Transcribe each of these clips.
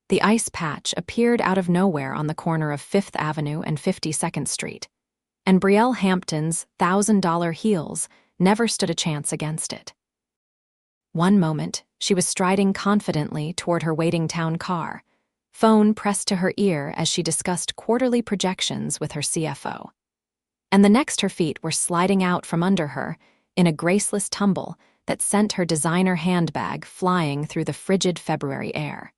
The ice patch appeared out of nowhere on the corner of 5th Avenue and 52nd Street, and Brielle Hampton's $1,000 heels never stood a chance against it. One moment, she was striding confidently toward her waiting town car, phone pressed to her ear as she discussed quarterly projections with her CFO. And the next, her feet were sliding out from under her in a graceless tumble that sent her designer handbag flying through the frigid February air.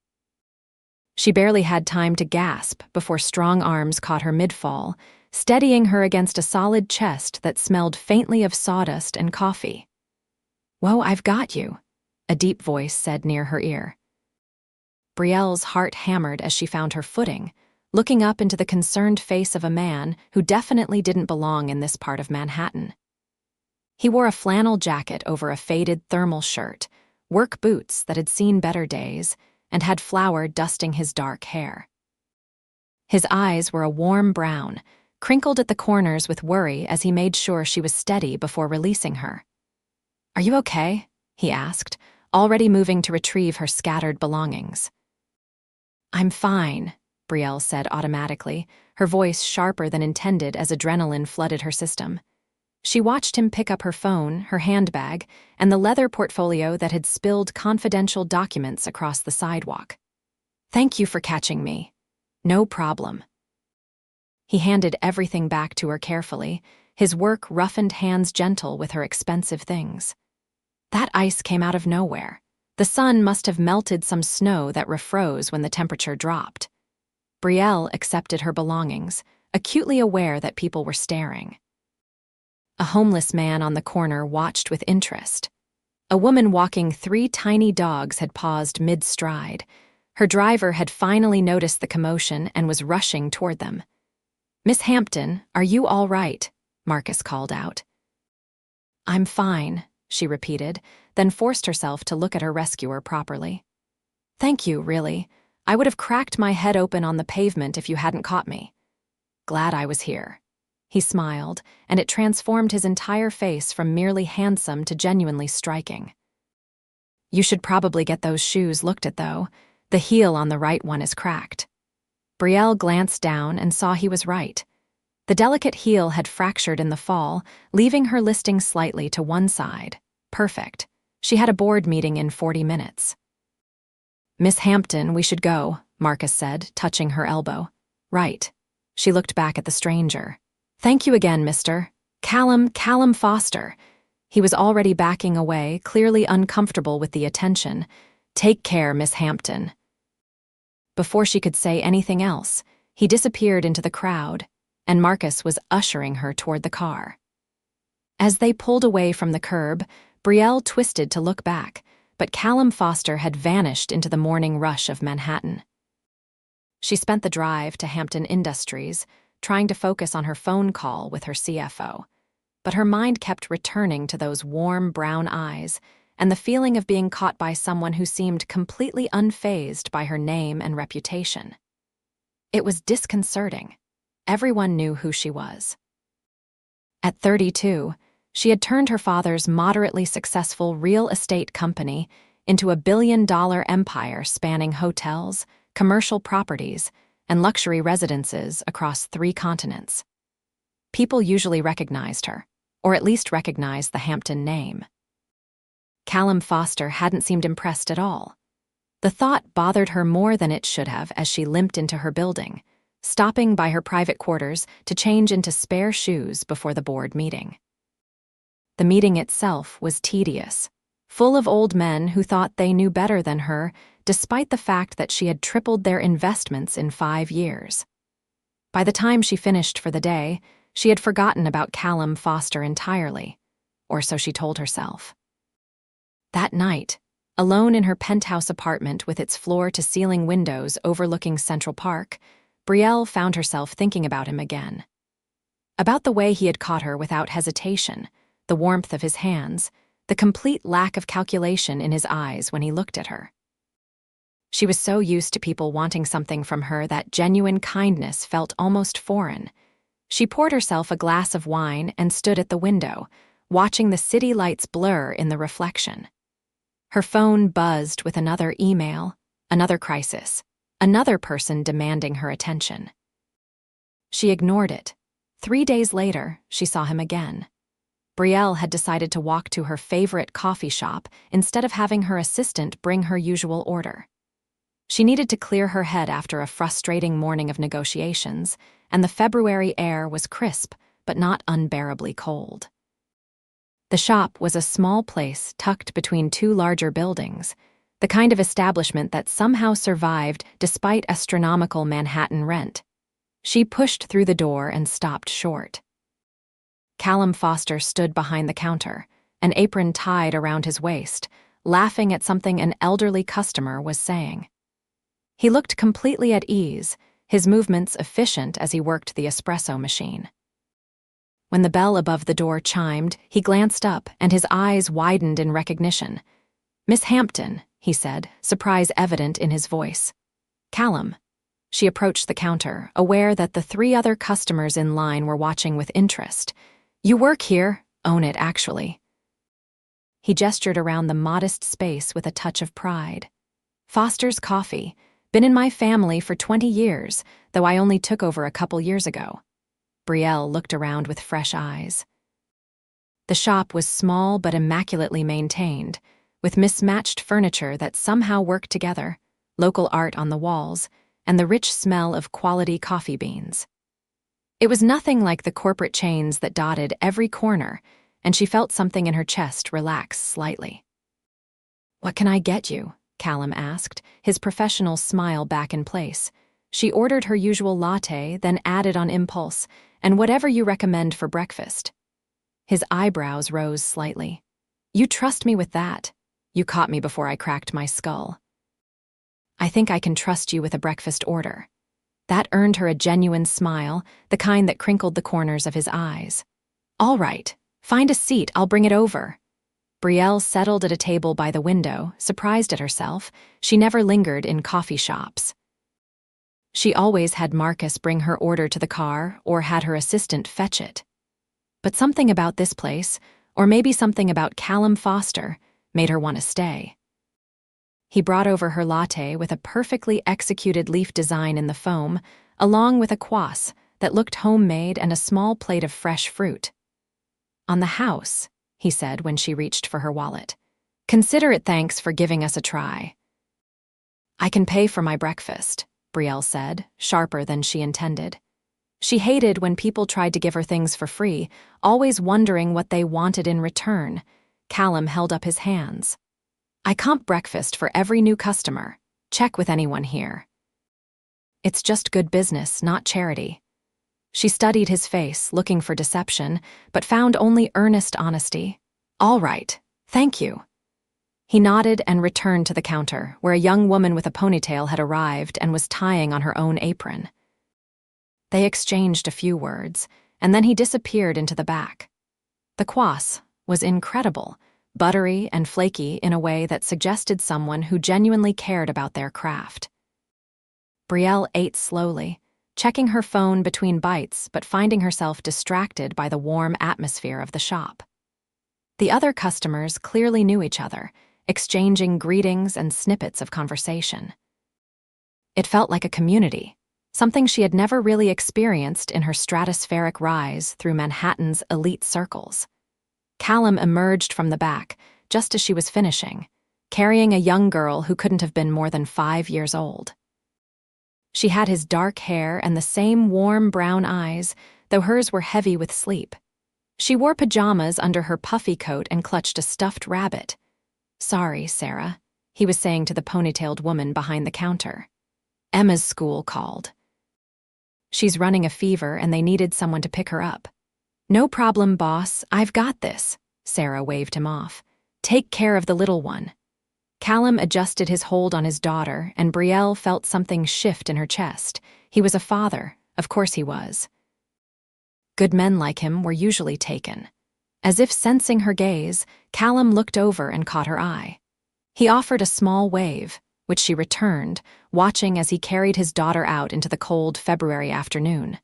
She barely had time to gasp before strong arms caught her mid-fall, steadying her against a solid chest that smelled faintly of sawdust and coffee. "Whoa, I've got you," a deep voice said near her ear. Brielle's heart hammered as she found her footing, looking up into the concerned face of a man who definitely didn't belong in this part of Manhattan. He wore a flannel jacket over a faded thermal shirt, work boots that had seen better days, and had flour dusting his dark hair. His eyes were a warm brown, crinkled at the corners with worry as he made sure she was steady before releasing her. "Are you okay?" he asked, already moving to retrieve her scattered belongings. "I'm fine," Brielle said automatically, her voice sharper than intended as adrenaline flooded her system. She watched him pick up her phone, her handbag, and the leather portfolio that had spilled confidential documents across the sidewalk. "Thank you for catching me." "No problem." He handed everything back to her carefully, his work-roughened hands gentle with her expensive things. That ice came out of nowhere. The sun must have melted some snow that refroze when the temperature dropped. Brielle accepted her belongings, acutely aware that people were staring. A homeless man on the corner watched with interest. A woman walking 3 tiny dogs had paused mid-stride. Her driver had finally noticed the commotion and was rushing toward them. "Miss Hampton, are you all right?" Marcus called out. "I'm fine," she repeated, then forced herself to look at her rescuer properly. "Thank you, really. I would have cracked my head open on the pavement if you hadn't caught me." "Glad I was here." He smiled, and it transformed his entire face from merely handsome to genuinely striking. "You should probably get those shoes looked at, though. The heel on the right one is cracked." Brielle glanced down and saw he was right. The delicate heel had fractured in the fall, leaving her listing slightly to one side. Perfect. She had a board meeting in 40 minutes. "Miss Hampton, we should go," Marcus said, touching her elbow. "Right." She looked back at the stranger. "Thank you again, Mr. Callum Foster." He was already backing away, clearly uncomfortable with the attention. "Take care, Miss Hampton." Before she could say anything else, he disappeared into the crowd, and Marcus was ushering her toward the car. As they pulled away from the curb, Brielle twisted to look back, but Callum Foster had vanished into the morning rush of Manhattan. She spent the drive to Hampton Industries, trying to focus on her phone call with her CFO, but her mind kept returning to those warm brown eyes and the feeling of being caught by someone who seemed completely unfazed by her name and reputation. It was disconcerting. Everyone knew who she was. At 32, she had turned her father's moderately successful real estate company into a billion-dollar empire spanning hotels, commercial properties, and luxury residences across 3 continents. People usually recognized her, or at least recognized the Hampton name. Callum Foster hadn't seemed impressed at all. The thought bothered her more than it should have as she limped into her building, stopping by her private quarters to change into spare shoes before the board meeting. The meeting itself was tedious, full of old men who thought they knew better than her, despite the fact that she had tripled their investments in 5 years. By the time she finished for the day, she had forgotten about Callum Foster entirely, or so she told herself. That night, alone in her penthouse apartment with its floor-to-ceiling windows overlooking Central Park, Brielle found herself thinking about him again. About the way he had caught her without hesitation, the warmth of his hands, the complete lack of calculation in his eyes when he looked at her. She was so used to people wanting something from her that genuine kindness felt almost foreign. She poured herself a glass of wine and stood at the window, watching the city lights blur in the reflection. Her phone buzzed with another email, another crisis, another person demanding her attention. She ignored it. 3 days later, she saw him again. Brielle had decided to walk to her favorite coffee shop instead of having her assistant bring her usual order. She needed to clear her head after a frustrating morning of negotiations, and the February air was crisp but not unbearably cold. The shop was a small place tucked between two larger buildings, the kind of establishment that somehow survived despite astronomical Manhattan rent. She pushed through the door and stopped short. Callum Foster stood behind the counter, an apron tied around his waist, laughing at something an elderly customer was saying. He looked completely at ease, his movements efficient as he worked the espresso machine. When the bell above the door chimed, he glanced up and his eyes widened in recognition. "Miss Hampton," he said, surprise evident in his voice. "Callum." She approached the counter, aware that the 3 other customers in line were watching with interest. "You work here? Own it, actually." He gestured around the modest space with a touch of pride. "Foster's Coffee. Been in my family for 20 years, though I only took over a couple years ago." Brielle looked around with fresh eyes. The shop was small but immaculately maintained, with mismatched furniture that somehow worked together, local art on the walls, and the rich smell of quality coffee beans. It was nothing like the corporate chains that dotted every corner, and she felt something in her chest relax slightly. "What can I get you?" Callum asked, his professional smile back in place. She ordered her usual latte, then added on impulse, "And whatever you recommend for breakfast." His eyebrows rose slightly. "You trust me with that? You caught me before I cracked my skull." "I think I can trust you with a breakfast order." That earned her a genuine smile, the kind that crinkled the corners of his eyes. "All right, find a seat, I'll bring it over." Brielle settled at a table by the window, surprised at herself. She never lingered in coffee shops. She always had Marcus bring her order to the car or had her assistant fetch it. But something about this place, or maybe something about Callum Foster, made her want to stay. He brought over her latte with a perfectly executed leaf design in the foam, along with a kvass that looked homemade and a small plate of fresh fruit. "On the house," he said when she reached for her wallet. "Consider it thanks for giving us a try." "I can pay for my breakfast," Brielle said, sharper than she intended. She hated when people tried to give her things for free, always wondering what they wanted in return. Callum held up his hands. "I comp breakfast for every new customer. Check with anyone here." "It's just good business, not charity." She studied his face, looking for deception, but found only earnest honesty. "All right, thank you." He nodded and returned to the counter, where a young woman with a ponytail had arrived and was tying on her own apron. They exchanged a few words, and then he disappeared into the back. The kvass was incredible, buttery and flaky in a way that suggested someone who genuinely cared about their craft. Brielle ate slowly, checking her phone between bites but finding herself distracted by the warm atmosphere of the shop. The other customers clearly knew each other, exchanging greetings and snippets of conversation. It felt like a community, something she had never really experienced in her stratospheric rise through Manhattan's elite circles. Callum emerged from the back, just as she was finishing, carrying a young girl who couldn't have been more than 5 years old. She had his dark hair and the same warm brown eyes, though hers were heavy with sleep. She wore pajamas under her puffy coat and clutched a stuffed rabbit. "Sorry, Sarah," he was saying to the ponytailed woman behind the counter. "Emma's school called. She's running a fever and they needed someone to pick her up." "No problem, boss. I've got this." Sarah waved him off. "Take care of the little one." Callum adjusted his hold on his daughter, and Brielle felt something shift in her chest. He was a father. Of course he was. Good men like him were usually taken. As if sensing her gaze, Callum looked over and caught her eye. He offered a small wave, which she returned, watching as he carried his daughter out into the cold February afternoon.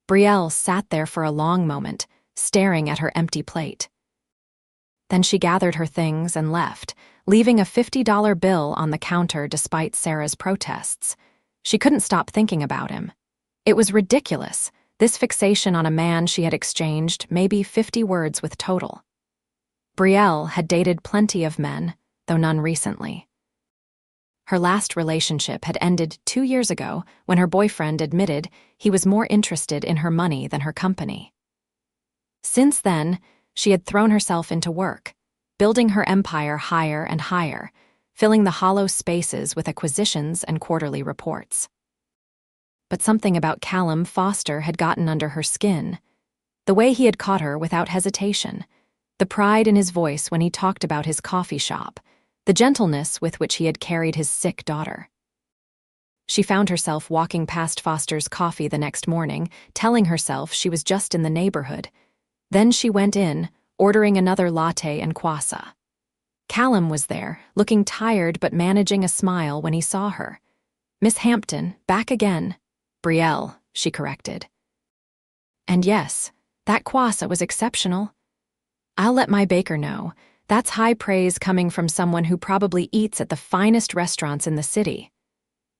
Brielle sat there for a long moment, staring at her empty plate. Then she gathered her things and left, leaving a $50 bill on the counter despite Sarah's protests. She couldn't stop thinking about him. It was ridiculous, this fixation on a man she had exchanged maybe 50 words with total. Brielle had dated plenty of men, though none recently. Her last relationship had ended 2 years ago when her boyfriend admitted he was more interested in her money than her company. Since then, she had thrown herself into work, building her empire higher and higher, filling the hollow spaces with acquisitions and quarterly reports. But something about Callum Foster had gotten under her skin. The way he had caught her without hesitation, the pride in his voice when he talked about his coffee shop, the gentleness with which he had carried his sick daughter. She found herself walking past Foster's coffee the next morning, telling herself she was just in the neighborhood. Then she went in, ordering another latte and croissant. Callum was there, looking tired but managing a smile when he saw her. "Miss Hampton, back again." "Brielle," she corrected. "And yes, that croissant was exceptional. I'll let my baker know. That's high praise coming from someone who probably eats at the finest restaurants in the city."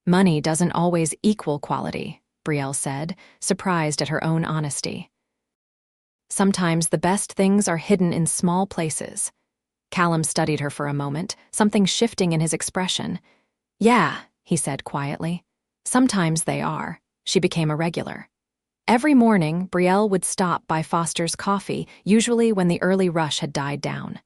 "Money doesn't always equal quality," Brielle said, surprised at her own honesty. "Sometimes the best things are hidden in small places." Callum studied her for a moment, something shifting in his expression. "Yeah," he said quietly. "Sometimes they are." She became a regular. Every morning, Brielle would stop by Foster's coffee, usually when the early rush had died down.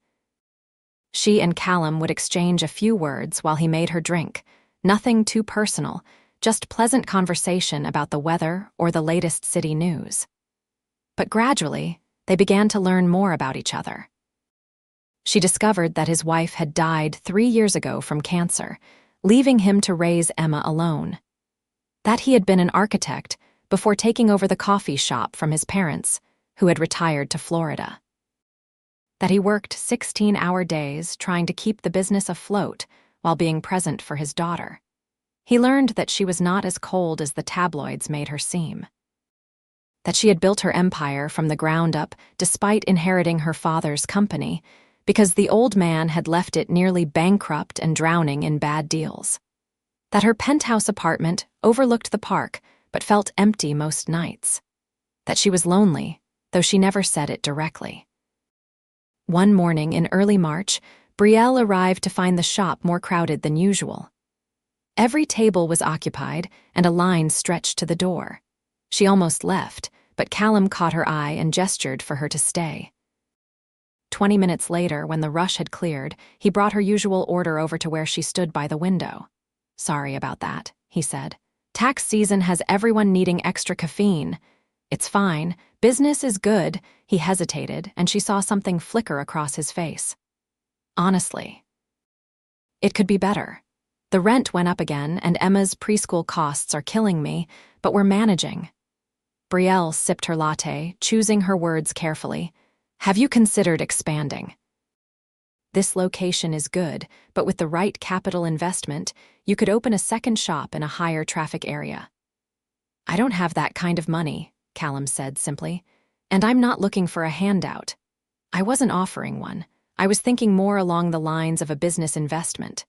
She and Callum would exchange a few words while he made her drink, nothing too personal, just pleasant conversation about the weather or the latest city news. But gradually, they began to learn more about each other. She discovered that his wife had died 3 years ago from cancer, leaving him to raise Emma alone. That he had been an architect before taking over the coffee shop from his parents, who had retired to Florida. That he worked 16-hour days trying to keep the business afloat while being present for his daughter. He learned that she was not as cold as the tabloids made her seem. That she had built her empire from the ground up despite inheriting her father's company, because the old man had left it nearly bankrupt and drowning in bad deals. That her penthouse apartment overlooked the park but felt empty most nights. That she was lonely, though she never said it directly. One morning in early March, Brielle arrived to find the shop more crowded than usual. Every table was occupied, and a line stretched to the door. She almost left, but Callum caught her eye and gestured for her to stay. 20 minutes later, when the rush had cleared, he brought her usual order over to where she stood by the window. "Sorry about that," he said. "Tax season has everyone needing extra caffeine." "It's fine. Business is good." He hesitated, and she saw something flicker across his face. "Honestly, it could be better. The rent went up again, and Emma's preschool costs are killing me, but we're managing." Brielle sipped her latte, choosing her words carefully. "Have you considered expanding? This location is good, but with the right capital investment, you could open a second shop in a higher traffic area." "I don't have that kind of money," Callum said simply, "and I'm not looking for a handout." "I wasn't offering one. I was thinking more along the lines of a business investment."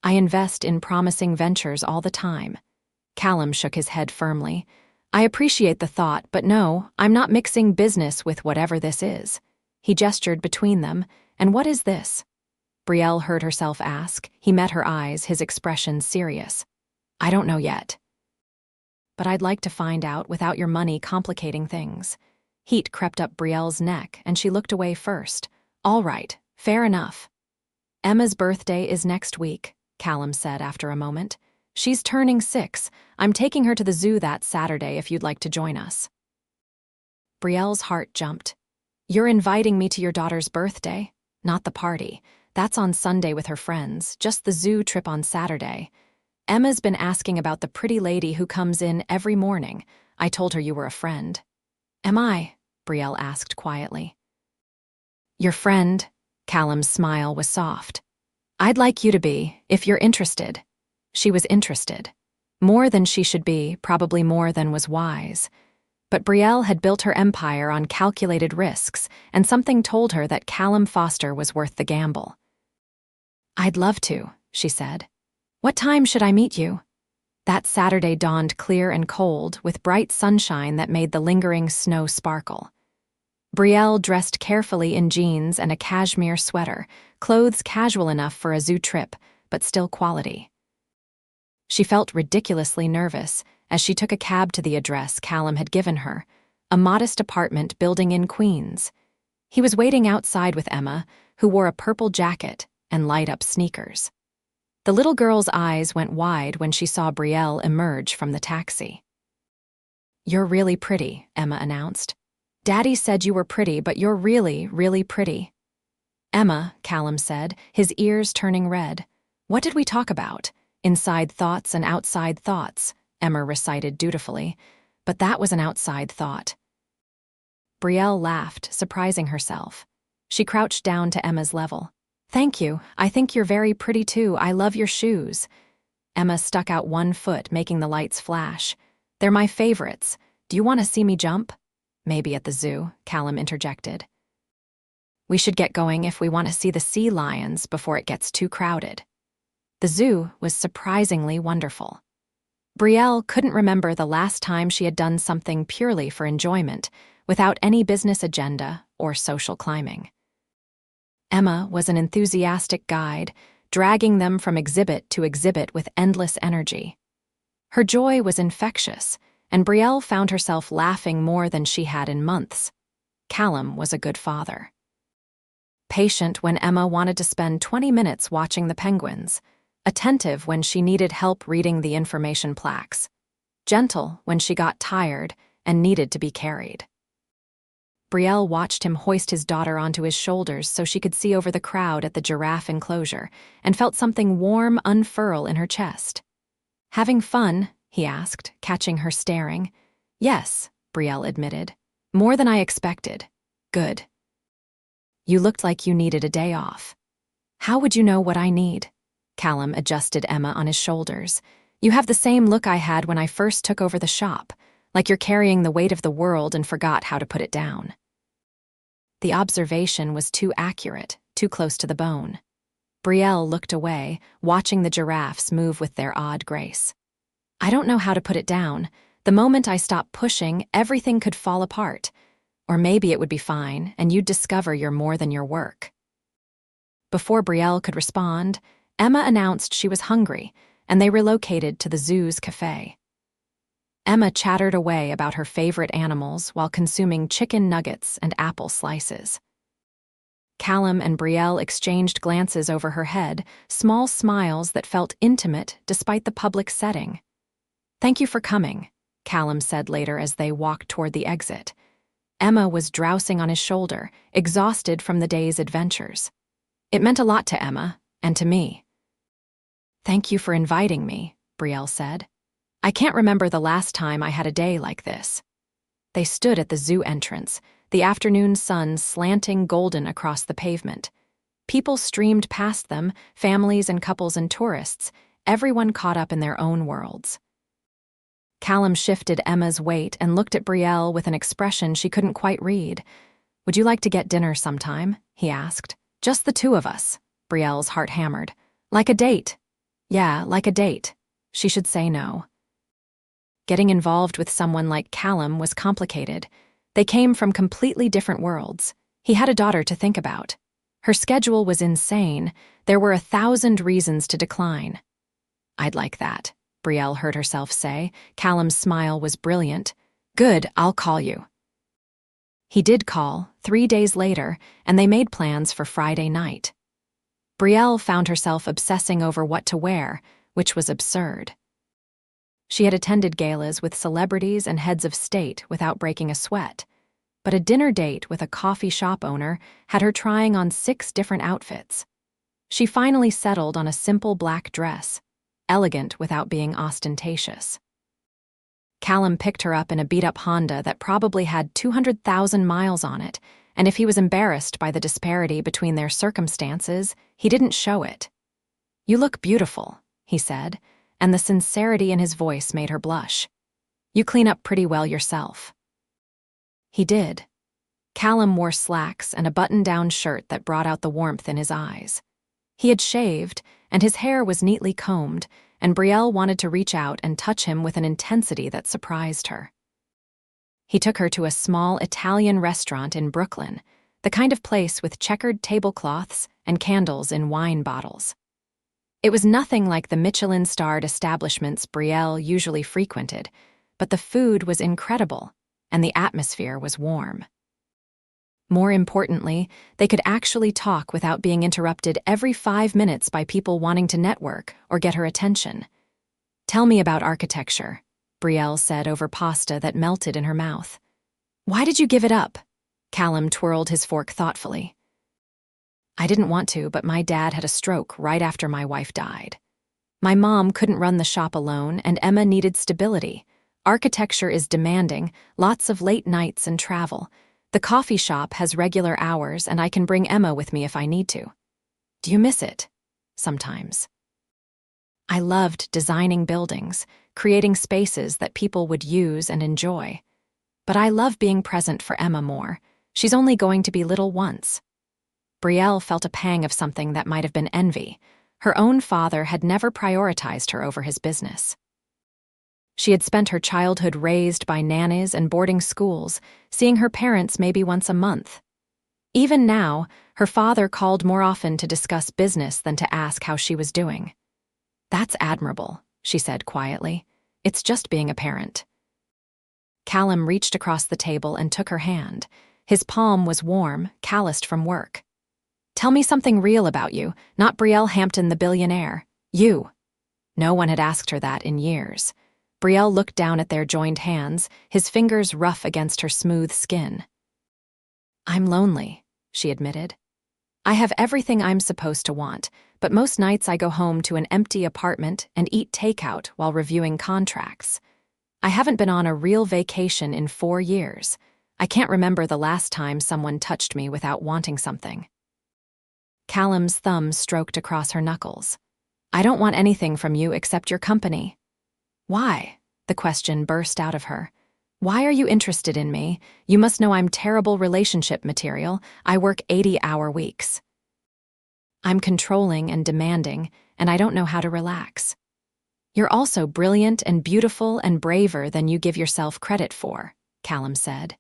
"I invest in promising ventures all the time." Callum shook his head firmly. "I appreciate the thought, but no, I'm not mixing business with whatever this is." He gestured between them. "And what is this?" Brielle heard herself ask. He met her eyes, his expression serious. "I don't know yet. But I'd like to find out without your money complicating things." Heat crept up Brielle's neck, and she looked away first. "All right, fair enough." "Emma's birthday is next week," Callum said after a moment. "She's turning 6. I'm taking her to the zoo that Saturday if you'd like to join us." Brielle's heart jumped. "You're inviting me to your daughter's birthday? Not the party. That's on Sunday with her friends, just the zoo trip on Saturday. Emma's been asking about the pretty lady who comes in every morning. I told her you were a friend." "Am I?" Brielle asked quietly. "Your friend?" Callum's smile was soft. "I'd like you to be, if you're interested." She was interested. More than she should be, probably more than was wise. But Brielle had built her empire on calculated risks, and something told her that Callum Foster was worth the gamble. "I'd love to," she said. "What time should I meet you?" That Saturday dawned clear and cold, with bright sunshine that made the lingering snow sparkle. Brielle dressed carefully in jeans and a cashmere sweater, clothes casual enough for a zoo trip, but still quality. She felt ridiculously nervous as she took a cab to the address Callum had given her, a modest apartment building in Queens. He was waiting outside with Emma, who wore a purple jacket and light-up sneakers. The little girl's eyes went wide when she saw Brielle emerge from the taxi. "You're really pretty," Emma announced. "Daddy said you were pretty, but you're really, really pretty." "Emma," Callum said, his ears turning red. "What did we talk about? Inside thoughts and outside thoughts," Emma recited dutifully. But that was an outside thought. Brielle laughed, surprising herself. She crouched down to Emma's level. "Thank you. I think you're very pretty too. I love your shoes." Emma stuck out one foot, making the lights flash. "They're my favorites. Do you want to see me jump?" "Maybe at the zoo," Callum interjected. "We should get going if we want to see the sea lions before it gets too crowded." The zoo was surprisingly wonderful. Brielle couldn't remember the last time she had done something purely for enjoyment, without any business agenda or social climbing. Emma was an enthusiastic guide, dragging them from exhibit to exhibit with endless energy. Her joy was infectious, and Brielle found herself laughing more than she had in months. Callum was a good father. Patient when Emma wanted to spend 20 minutes watching the penguins, attentive when she needed help reading the information plaques, gentle when she got tired and needed to be carried. Brielle watched him hoist his daughter onto his shoulders so she could see over the crowd at the giraffe enclosure and felt something warm unfurl in her chest. "Having fun?" he asked, catching her staring. "Yes," Brielle admitted. "More than I expected. Good. You looked like you needed a day off." "How would you know what I need?" Callum adjusted Emma on his shoulders. "You have the same look I had when I first took over the shop, like you're carrying the weight of the world and forgot how to put it down." The observation was too accurate, too close to the bone. Brielle looked away, watching the giraffes move with their odd grace. "I don't know how to put it down. The moment I stopped pushing, everything could fall apart. Or maybe it would be fine, and you'd discover you're more than your work." Before Brielle could respond, Emma announced she was hungry, and they relocated to the zoo's cafe. Emma chattered away about her favorite animals while consuming chicken nuggets and apple slices. Callum and Brielle exchanged glances over her head, small smiles that felt intimate despite the public setting. "Thank you for coming," Callum said later as they walked toward the exit. Emma was drowsing on his shoulder, exhausted from the day's adventures. It meant a lot to Emma, and to me. "Thank you for inviting me," Brielle said. "I can't remember the last time I had a day like this." They stood at the zoo entrance, the afternoon sun slanting golden across the pavement. People streamed past them, families and couples and tourists, everyone caught up in their own worlds. Callum shifted Emma's weight and looked at Brielle with an expression she couldn't quite read. "Would you like to get dinner sometime?" he asked. "Just the two of us," Brielle's heart hammered. "Like a date." "Yeah, like a date." She should say no. Getting involved with someone like Callum was complicated. They came from completely different worlds. He had a daughter to think about. Her schedule was insane. There were 1,000 reasons to decline. "I'd like that," Brielle heard herself say. Callum's smile was brilliant. "Good, I'll call you." He did call, 3 days later, and they made plans for Friday night. Brielle found herself obsessing over what to wear, which was absurd. She had attended galas with celebrities and heads of state without breaking a sweat, but a dinner date with a coffee shop owner had her trying on 6 different outfits. She finally settled on a simple black dress, elegant without being ostentatious. Callum picked her up in a beat-up Honda that probably had 200,000 miles on it, and if he was embarrassed by the disparity between their circumstances, he didn't show it. "You look beautiful," he said, and the sincerity in his voice made her blush. "You clean up pretty well yourself." He did. Callum wore slacks and a button-down shirt that brought out the warmth in his eyes. He had shaved, and his hair was neatly combed, and Brielle wanted to reach out and touch him with an intensity that surprised her. He took her to a small Italian restaurant in Brooklyn, the kind of place with checkered tablecloths and candles in wine bottles. It was nothing like the Michelin-starred establishments Brielle usually frequented, but the food was incredible, and the atmosphere was warm. More importantly, they could actually talk without being interrupted every 5 minutes by people wanting to network or get her attention. "Tell me about architecture," Brielle said over pasta that melted in her mouth. "Why did you give it up?" Callum twirled his fork thoughtfully. "I didn't want to, but my dad had a stroke right after my wife died. My mom couldn't run the shop alone, and Emma needed stability. Architecture is demanding, lots of late nights and travel. The coffee shop has regular hours, and I can bring Emma with me if I need to. Do you miss it?" "Sometimes." "I loved designing buildings, creating spaces that people would use and enjoy. But I love being present for Emma more. She's only going to be little once." Brielle felt a pang of something that might have been envy. Her own father had never prioritized her over his business. She had spent her childhood raised by nannies and boarding schools, seeing her parents maybe once a month. Even now, her father called more often to discuss business than to ask how she was doing. "That's admirable," she said quietly. "It's just being a parent." Callum reached across the table and took her hand. His palm was warm, calloused from work. "Tell me something real about you, not Brielle Hampton the billionaire. You." No one had asked her that in years. Brielle looked down at their joined hands, his fingers rough against her smooth skin. "I'm lonely," she admitted. "I have everything I'm supposed to want, but most nights I go home to an empty apartment and eat takeout while reviewing contracts. I haven't been on a real vacation in 4 years. I can't remember the last time someone touched me without wanting something." Callum's thumb stroked across her knuckles. "I don't want anything from you except your company." "Why?" the question burst out of her. "Why are you interested in me? You must know I'm terrible relationship material. I work 80-hour weeks. I'm controlling and demanding, and I don't know how to relax. You're also brilliant and beautiful and braver than you give yourself credit for," Callum said.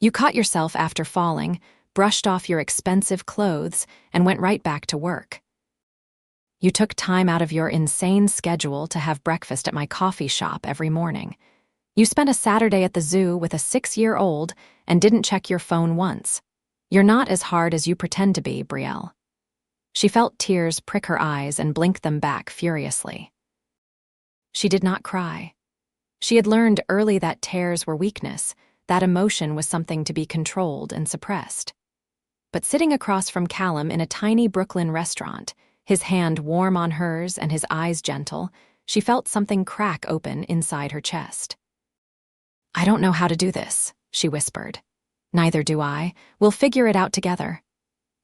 "You caught yourself after falling, brushed off your expensive clothes, and went right back to work. You took time out of your insane schedule to have breakfast at my coffee shop every morning. You spent a Saturday at the zoo with a 6-year-old and didn't check your phone once. You're not as hard as you pretend to be, Brielle." She felt tears prick her eyes and blinked them back furiously. She did not cry. She had learned early that tears were weakness, that emotion was something to be controlled and suppressed. But sitting across from Callum in a tiny Brooklyn restaurant, his hand warm on hers and his eyes gentle, she felt something crack open inside her chest. "I don't know how to do this," she whispered. "Neither do I. We'll figure it out together."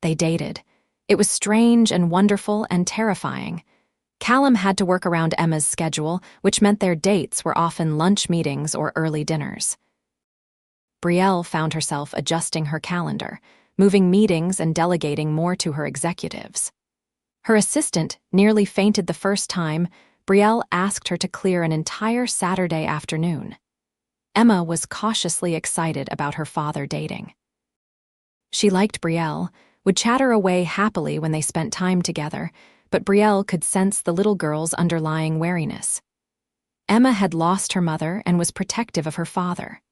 They dated. It was strange and wonderful and terrifying. Callum had to work around Emma's schedule, which meant their dates were often lunch meetings or early dinners. Brielle found herself adjusting her calendar, moving meetings and delegating more to her executives. Her assistant nearly fainted the first time Brielle asked her to clear an entire Saturday afternoon. Emma was cautiously excited about her father dating. She liked Brielle, would chatter away happily when they spent time together, but Brielle could sense the little girl's underlying wariness. Emma had lost her mother and was protective of her father.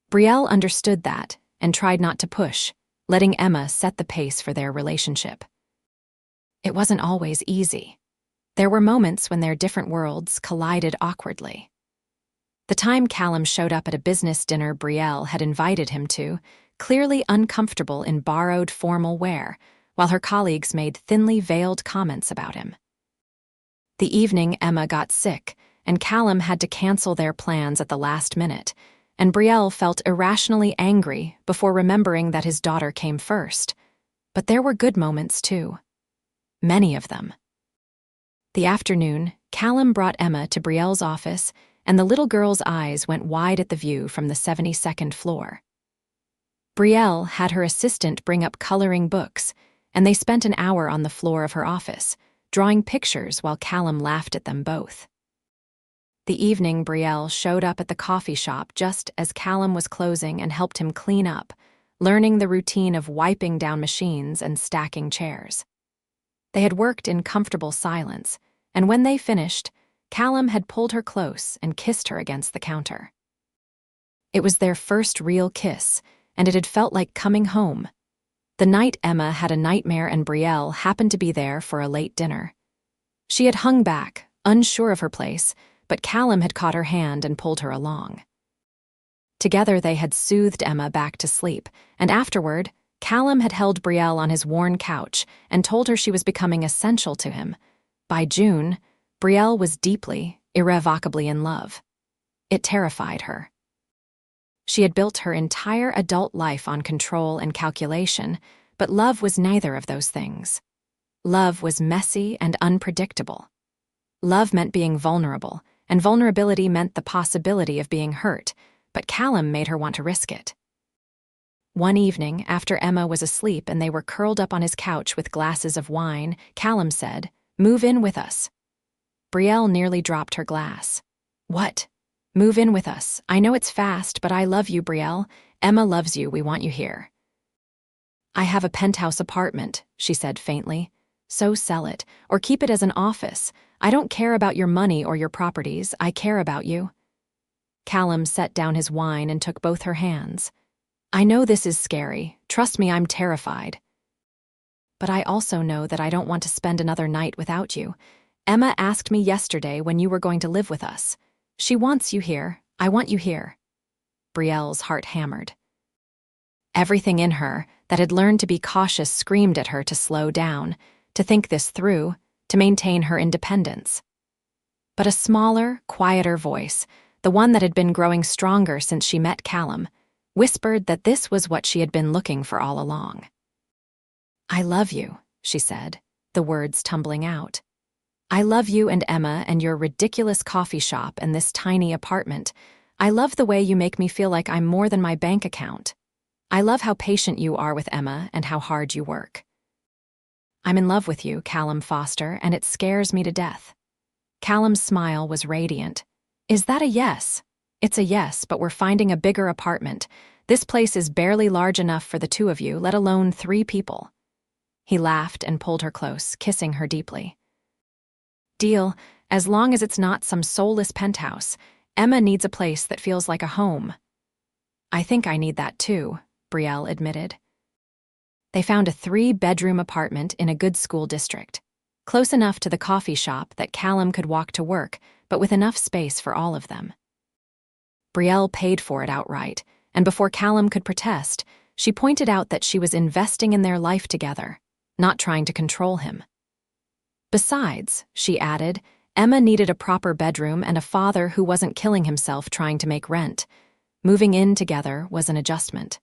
Brielle understood that and tried not to push, letting Emma set the pace for their relationship. It wasn't always easy. There were moments when their different worlds collided awkwardly. The time Callum showed up at a business dinner Brielle had invited him to, clearly uncomfortable in borrowed formal wear, while her colleagues made thinly veiled comments about him. The evening Emma got sick, and Callum had to cancel their plans at the last minute, and Brielle felt irrationally angry before remembering that his daughter came first. But there were good moments, too. Many of them. The afternoon, Callum brought Emma to Brielle's office, and the little girl's eyes went wide at the view from the 72nd floor. Brielle had her assistant bring up coloring books, and they spent an hour on the floor of her office, drawing pictures while Callum laughed at them both. The evening, Brielle showed up at the coffee shop just as Callum was closing and helped him clean up, learning the routine of wiping down machines and stacking chairs. They had worked in comfortable silence, and when they finished, Callum had pulled her close and kissed her against the counter. It was their first real kiss, and it had felt like coming home. The night Emma had a nightmare and Brielle happened to be there for a late dinner. She had hung back, unsure of her place, but Callum had caught her hand and pulled her along. Together they had soothed Emma back to sleep, and afterward, Callum had held Brielle on his worn couch and told her she was becoming essential to him. By June, Brielle was deeply, irrevocably in love. It terrified her. She had built her entire adult life on control and calculation, but love was neither of those things. Love was messy and unpredictable. Love meant being vulnerable, and vulnerability meant the possibility of being hurt, but Callum made her want to risk it. One evening, after Emma was asleep and they were curled up on his couch with glasses of wine, Callum said, "Move in with us." Brielle nearly dropped her glass. "What? Move in with us. I know it's fast, but I love you, Brielle. Emma loves you. We want you here." "I have a penthouse apartment," she said faintly. "So sell it, or keep it as an office. I don't care about your money or your properties. I care about you." Callum set down his wine and took both her hands. "I know this is scary. Trust me, I'm terrified. But I also know that I don't want to spend another night without you. Emma asked me yesterday when you were going to live with us. She wants you here. I want you here." Brielle's heart hammered. Everything in her that had learned to be cautious screamed at her to slow down, to think this through, to maintain her independence. But a smaller, quieter voice, the one that had been growing stronger since she met Callum, whispered that this was what she had been looking for all along. "I love you," she said, the words tumbling out. "I love you and Emma and your ridiculous coffee shop and this tiny apartment. I love the way you make me feel like I'm more than my bank account. I love how patient you are with Emma and how hard you work. I'm in love with you, Callum Foster, and it scares me to death." Callum's smile was radiant. "Is that a yes?" "It's a yes, but we're finding a bigger apartment. This place is barely large enough for the two of you, let alone 3 people. He laughed and pulled her close, kissing her deeply. "Deal, as long as it's not some soulless penthouse. Emma needs a place that feels like a home." "I think I need that too," Brielle admitted. They found a 3-bedroom apartment in a good school district, close enough to the coffee shop that Callum could walk to work, but with enough space for all of them. Brielle paid for it outright, and before Callum could protest, she pointed out that she was investing in their life together, not trying to control him. Besides, she added, Emma needed a proper bedroom and a father who wasn't killing himself trying to make rent. Moving in together was an adjustment.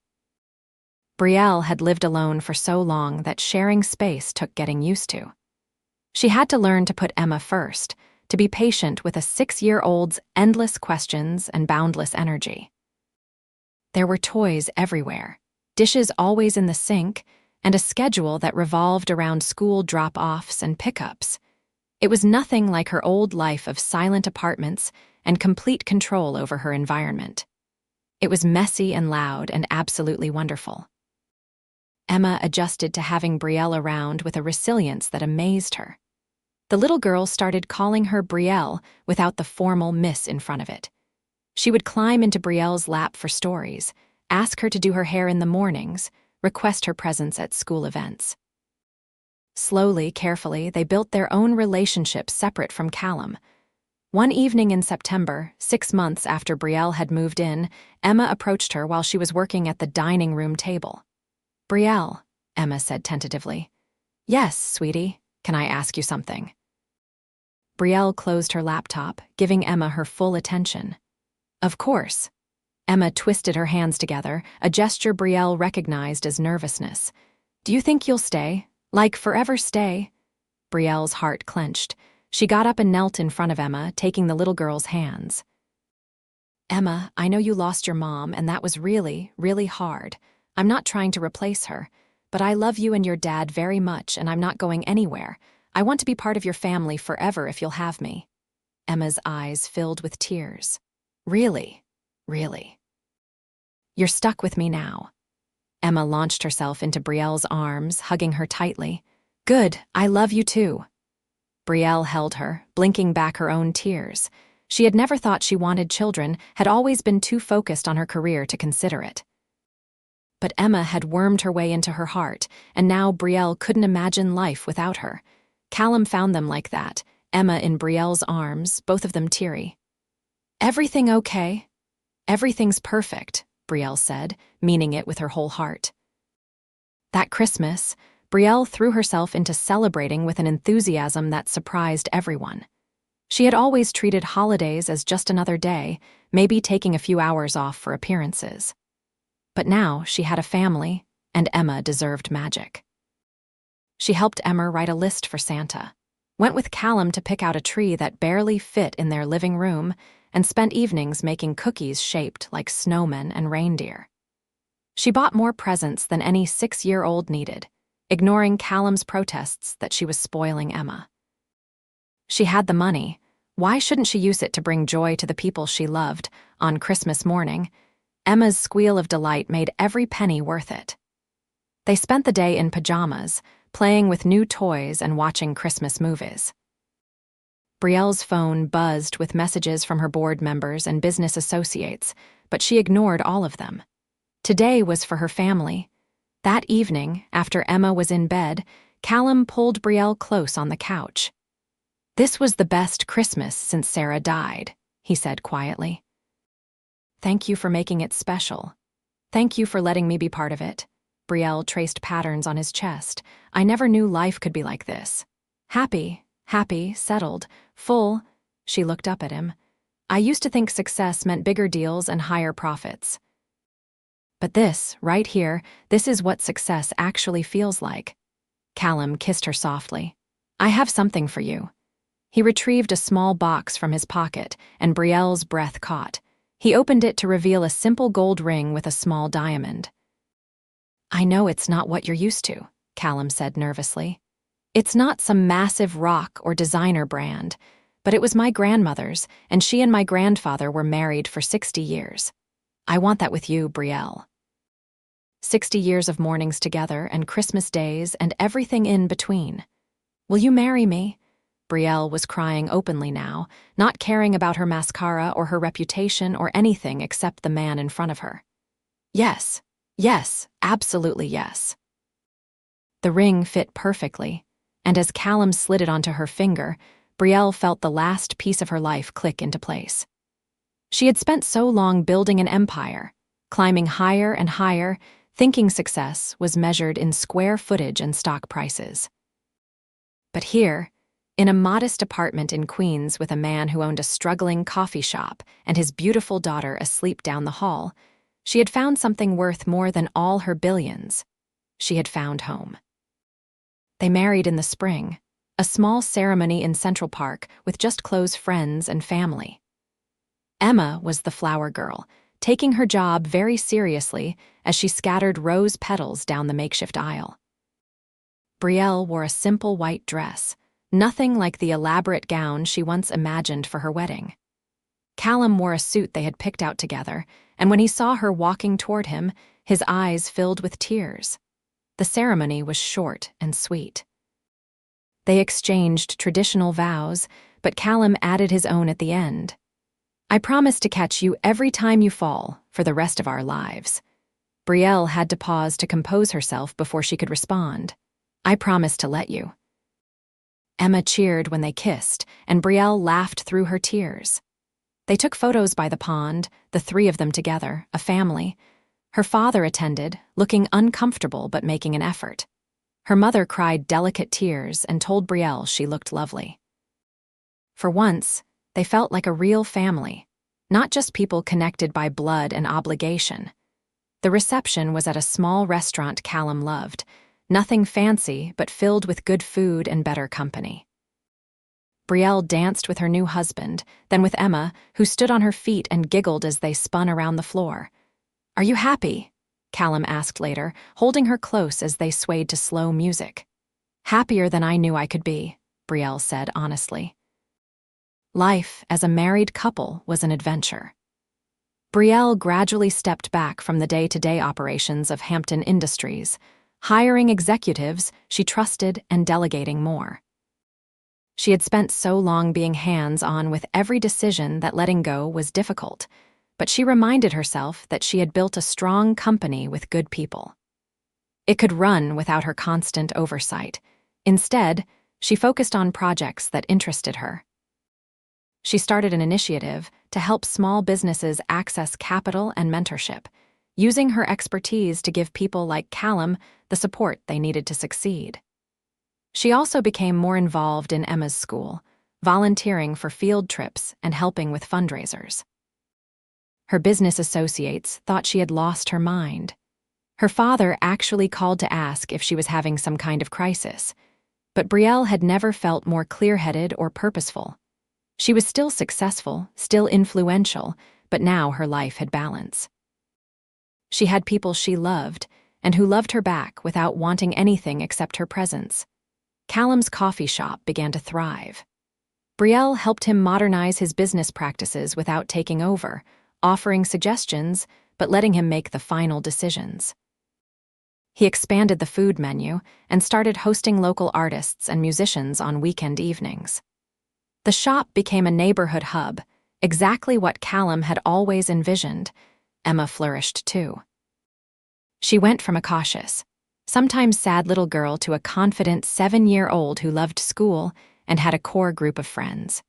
Brielle had lived alone for so long that sharing space took getting used to. She had to learn to put Emma first, to be patient with a 6-year-old's endless questions and boundless energy. There were toys everywhere, dishes always in the sink, and a schedule that revolved around school drop-offs and pickups. It was nothing like her old life of silent apartments and complete control over her environment. It was messy and loud and absolutely wonderful. Emma adjusted to having Brielle around with a resilience that amazed her. The little girl started calling her Brielle without the formal miss in front of it. She would climb into Brielle's lap for stories, ask her to do her hair in the mornings, request her presence at school events. Slowly, carefully, they built their own relationship separate from Callum. One evening in September, 6 months after Brielle had moved in, Emma approached her while she was working at the dining room table. "Brielle," Emma said tentatively. "Yes, sweetie. Can I ask you something?" Brielle closed her laptop, giving Emma her full attention. "Of course." Emma twisted her hands together, a gesture Brielle recognized as nervousness. "Do you think you'll stay? Like forever stay?" Brielle's heart clenched. She got up and knelt in front of Emma, taking the little girl's hands. "Emma, I know you lost your mom, and that was really, really hard. I'm not trying to replace her, but I love you and your dad very much, and I'm not going anywhere. I want to be part of your family forever if you'll have me." Emma's eyes filled with tears. "Really? Really? You're stuck with me now." Emma launched herself into Brielle's arms, hugging her tightly. "Good, I love you too." Brielle held her, blinking back her own tears. She had never thought she wanted children, had always been too focused on her career to consider it. But Emma had wormed her way into her heart, and now Brielle couldn't imagine life without her. Callum found them like that, Emma in Brielle's arms, both of them teary. "Everything okay?" "Everything's perfect," Brielle said, meaning it with her whole heart. That Christmas, Brielle threw herself into celebrating with an enthusiasm that surprised everyone. She had always treated holidays as just another day, maybe taking a few hours off for appearances. But now she had a family, and Emma deserved magic. She helped Emma write a list for Santa, went with Callum to pick out a tree that barely fit in their living room, and spent evenings making cookies shaped like snowmen and reindeer. She bought more presents than any 6-year-old needed, ignoring Callum's protests that she was spoiling Emma. She had the money. Why shouldn't she use it to bring joy to the people she loved on Christmas morning? Emma's squeal of delight made every penny worth it. They spent the day in pajamas, playing with new toys and watching Christmas movies. Brielle's phone buzzed with messages from her board members and business associates, but she ignored all of them. Today was for her family. That evening, after Emma was in bed, Callum pulled Brielle close on the couch. "This was the best Christmas since Sarah died," he said quietly. "Thank you for making it special. Thank you for letting me be part of it." Brielle traced patterns on his chest. "I never knew life could be like this. Happy, settled, full." She looked up at him. "I used to think success meant bigger deals and higher profits. But this, right here, this is what success actually feels like." Callum kissed her softly. "I have something for you." He retrieved a small box from his pocket, and Brielle's breath caught. He opened it to reveal a simple gold ring with a small diamond. "I know it's not what you're used to," Callum said nervously. "It's not some massive rock or designer brand, but it was my grandmother's, and she and my grandfather were married for 60 years. I want that with you, Brielle." 60 years of mornings together and Christmas days and everything in between. "Will you marry me?" Brielle was crying openly now, not caring about her mascara or her reputation or anything except the man in front of her. "Yes, absolutely yes." The ring fit perfectly, and as Callum slid it onto her finger, Brielle felt the last piece of her life click into place. She had spent so long building an empire, climbing higher and higher, thinking success was measured in square footage and stock prices. But here, in a modest apartment in Queens with a man who owned a struggling coffee shop and his beautiful daughter asleep down the hall, she had found something worth more than all her billions. She had found home. They married in the spring, a small ceremony in Central Park with just close friends and family. Emma was the flower girl, taking her job very seriously as she scattered rose petals down the makeshift aisle. Brielle wore a simple white dress, nothing like the elaborate gown she once imagined for her wedding. Callum wore a suit they had picked out together, and when he saw her walking toward him, his eyes filled with tears. The ceremony was short and sweet. They exchanged traditional vows, but Callum added his own at the end. "I promise to catch you every time you fall for the rest of our lives." Brielle had to pause to compose herself before she could respond. "I promise to let you." Emma cheered when they kissed, and Brielle laughed through her tears. They took photos by the pond, the three of them together, a family. Her father attended, looking uncomfortable but making an effort. Her mother cried delicate tears and told Brielle she looked lovely. For once, they felt like a real family, not just people connected by blood and obligation. The reception was at a small restaurant Callum loved, nothing fancy but filled with good food and better company. Brielle danced with her new husband, then with Emma, who stood on her feet and giggled as they spun around the floor. "Are you happy?" Callum asked later, holding her close as they swayed to slow music. "Happier than I knew I could be," Brielle said honestly. Life as a married couple was an adventure. Brielle gradually stepped back from the day-to-day operations of Hampton Industries, hiring executives she trusted and delegating more. She had spent so long being hands-on with every decision that letting go was difficult, but she reminded herself that she had built a strong company with good people. It could run without her constant oversight. Instead, she focused on projects that interested her. She started an initiative to help small businesses access capital and mentorship, using her expertise to give people like Callum the support they needed to succeed. She also became more involved in Emma's school, volunteering for field trips and helping with fundraisers. Her business associates thought she had lost her mind. Her father actually called to ask if she was having some kind of crisis, but Brielle had never felt more clear-headed or purposeful. She was still successful, still influential, but now her life had balance. She had people she loved, and who loved her back without wanting anything except her presence. Callum's coffee shop began to thrive. Brielle helped him modernize his business practices without taking over, offering suggestions, but letting him make the final decisions. He expanded the food menu and started hosting local artists and musicians on weekend evenings. The shop became a neighborhood hub, exactly what Callum had always envisioned. Emma flourished too. She went from a cautious, sometimes sad little girl to a confident 7-year-old who loved school and had a core group of friends.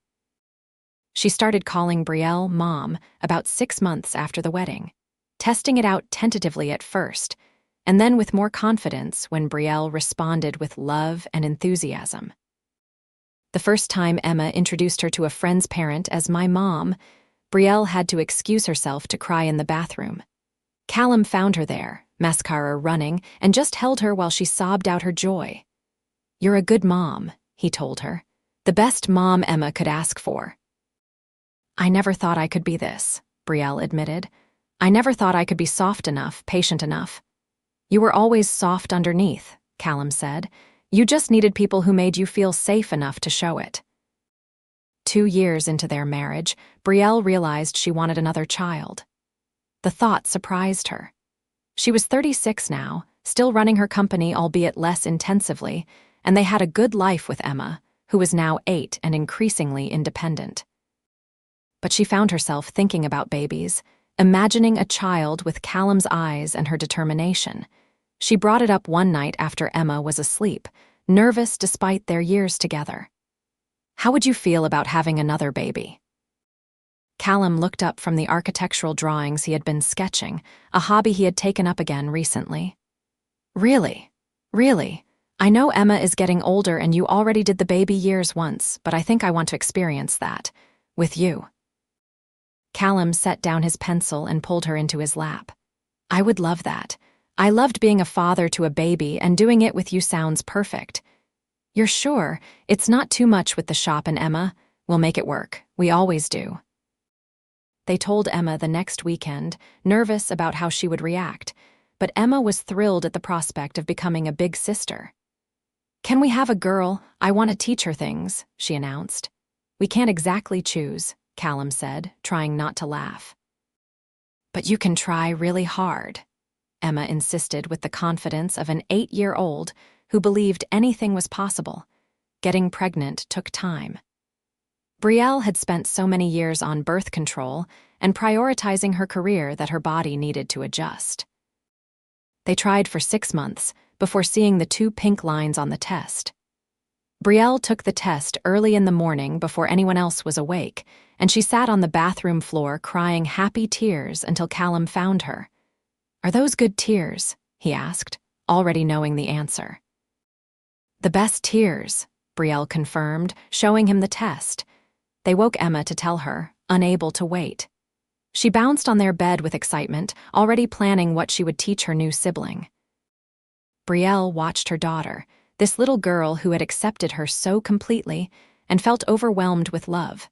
She started calling Brielle Mom about 6 months after the wedding, testing it out tentatively at first, and then with more confidence when Brielle responded with love and enthusiasm. The first time Emma introduced her to a friend's parent as my mom, Brielle had to excuse herself to cry in the bathroom. Callum found her there, mascara running, and just held her while she sobbed out her joy. "You're a good mom," he told her. "The best mom Emma could ask for." "I never thought I could be this," Brielle admitted. "I never thought I could be soft enough, patient enough." "You were always soft underneath," Callum said. "You just needed people who made you feel safe enough to show it." 2 years into their marriage, Brielle realized she wanted another child. The thought surprised her. She was 36 now, still running her company albeit less intensively, and they had a good life with Emma, who was now 8 and increasingly independent. But she found herself thinking about babies, imagining a child with Callum's eyes and her determination. She brought it up one night after Emma was asleep, nervous despite their years together. "How would you feel about having another baby?" Callum looked up from the architectural drawings he had been sketching, a hobby he had taken up again recently. Really? I know Emma is getting older and you already did the baby years once, but I think I want to experience that. With you." Callum set down his pencil and pulled her into his lap. "I would love that. I loved being a father to a baby, and doing it with you sounds perfect." "You're sure? It's not too much with the shop and Emma? We'll make it work. We always do." They told Emma the next weekend, nervous about how she would react, but Emma was thrilled at the prospect of becoming a big sister. "Can we have a girl? I want to teach her things," she announced. "We can't exactly choose," Callum said, trying not to laugh. "But you can try really hard," Emma insisted with the confidence of an 8-year-old who believed anything was possible. Getting pregnant took time. Brielle had spent so many years on birth control and prioritizing her career that her body needed to adjust. They tried for 6 months before seeing the 2 pink lines on the test. Brielle took the test early in the morning before anyone else was awake, and she sat on the bathroom floor crying happy tears until Callum found her. "Are those good tears?" he asked, already knowing the answer. "The best tears," Brielle confirmed, showing him the test. They woke Emma to tell her, unable to wait. She bounced on their bed with excitement, already planning what she would teach her new sibling. Brielle watched her daughter, this little girl who had accepted her so completely, and felt overwhelmed with love.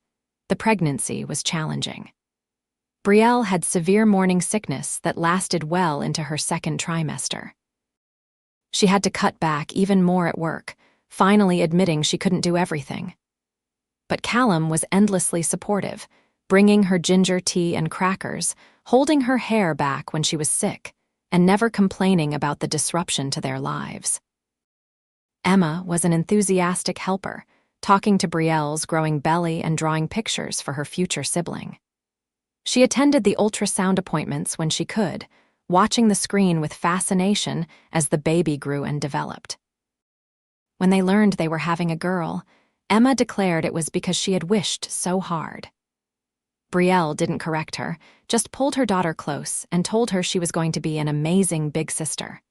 The pregnancy was challenging. Brielle had severe morning sickness that lasted well into her 2nd trimester. She had to cut back even more at work, finally admitting she couldn't do everything. But Callum was endlessly supportive, bringing her ginger tea and crackers, holding her hair back when she was sick, and never complaining about the disruption to their lives. Emma was an enthusiastic helper, talking to Brielle's growing belly and drawing pictures for her future sibling. She attended the ultrasound appointments when she could, watching the screen with fascination as the baby grew and developed. When they learned they were having a girl, Emma declared it was because she had wished so hard. Brielle didn't correct her, just pulled her daughter close and told her she was going to be an amazing big sister.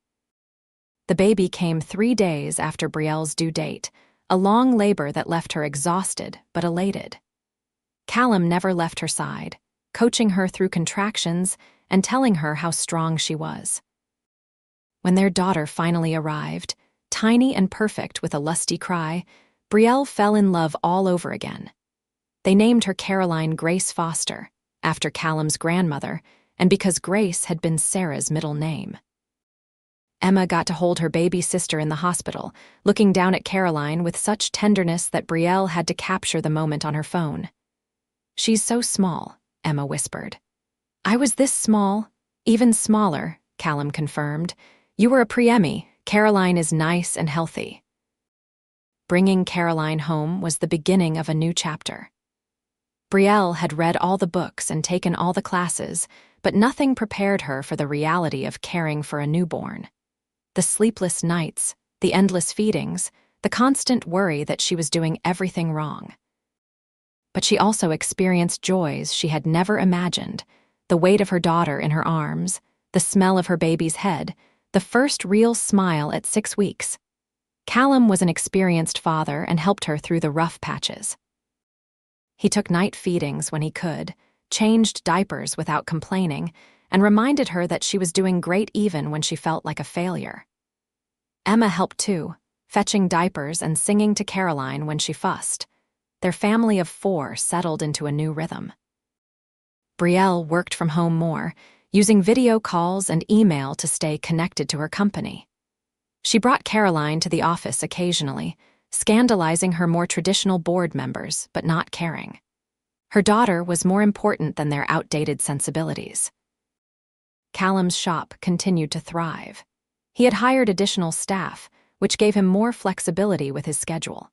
The baby came 3 days after Brielle's due date, a long labor that left her exhausted but elated. Callum never left her side, coaching her through contractions and telling her how strong she was. When their daughter finally arrived, tiny and perfect with a lusty cry, Brielle fell in love all over again. They named her Caroline Grace Foster, after Callum's grandmother, and because Grace had been Sarah's middle name. Emma got to hold her baby sister in the hospital, looking down at Caroline with such tenderness that Brielle had to capture the moment on her phone. "She's so small," Emma whispered. "I was this small, even smaller," Callum confirmed. "You were a preemie. Caroline is nice and healthy." Bringing Caroline home was the beginning of a new chapter. Brielle had read all the books and taken all the classes, but nothing prepared her for the reality of caring for a newborn. The sleepless nights, the endless feedings, the constant worry that she was doing everything wrong. But she also experienced joys she had never imagined, the weight of her daughter in her arms, the smell of her baby's head, the first real smile at 6 weeks. Callum was an experienced father and helped her through the rough patches. He took night feedings when he could, changed diapers without complaining, and reminded her that she was doing great even when she felt like a failure. Emma helped too, fetching diapers and singing to Caroline when she fussed. Their family of 4 settled into a new rhythm. Brielle worked from home more, using video calls and email to stay connected to her company. She brought Caroline to the office occasionally, scandalizing her more traditional board members, but not caring. Her daughter was more important than their outdated sensibilities. Callum's shop continued to thrive. He had hired additional staff, which gave him more flexibility with his schedule.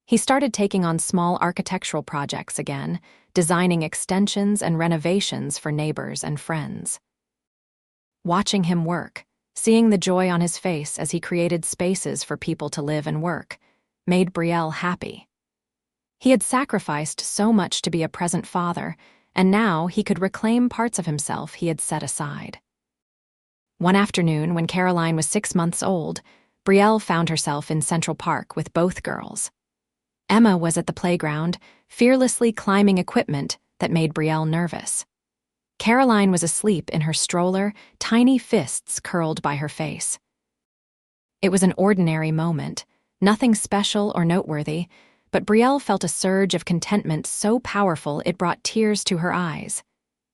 He started taking on small architectural projects again, designing extensions and renovations for neighbors and friends. Watching him work, seeing the joy on his face as he created spaces for people to live and work, made Brielle happy. He had sacrificed so much to be a present father, and now he could reclaim parts of himself he had set aside. One afternoon, when Caroline was 6 months old, Brielle found herself in Central Park with both girls. Emma was at the playground, fearlessly climbing equipment that made Brielle nervous. Caroline was asleep in her stroller, tiny fists curled by her face. It was an ordinary moment, nothing special or noteworthy, but Brielle felt a surge of contentment so powerful it brought tears to her eyes.